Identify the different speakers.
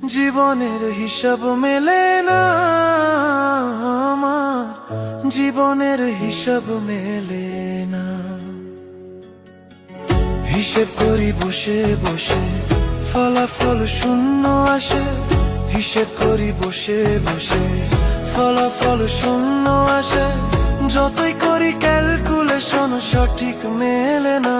Speaker 1: জীবনের হিসাব মেলে না আমার, জীবনের হিসাব মেলে না। হিসেব করি বসে বসে, ফলাফল শূন্য আসে। হিসেব করি বসে বসে, ফলাফল শূন্য আসে। যতই করি ক্যালকুলেশন সঠিক মেলে না।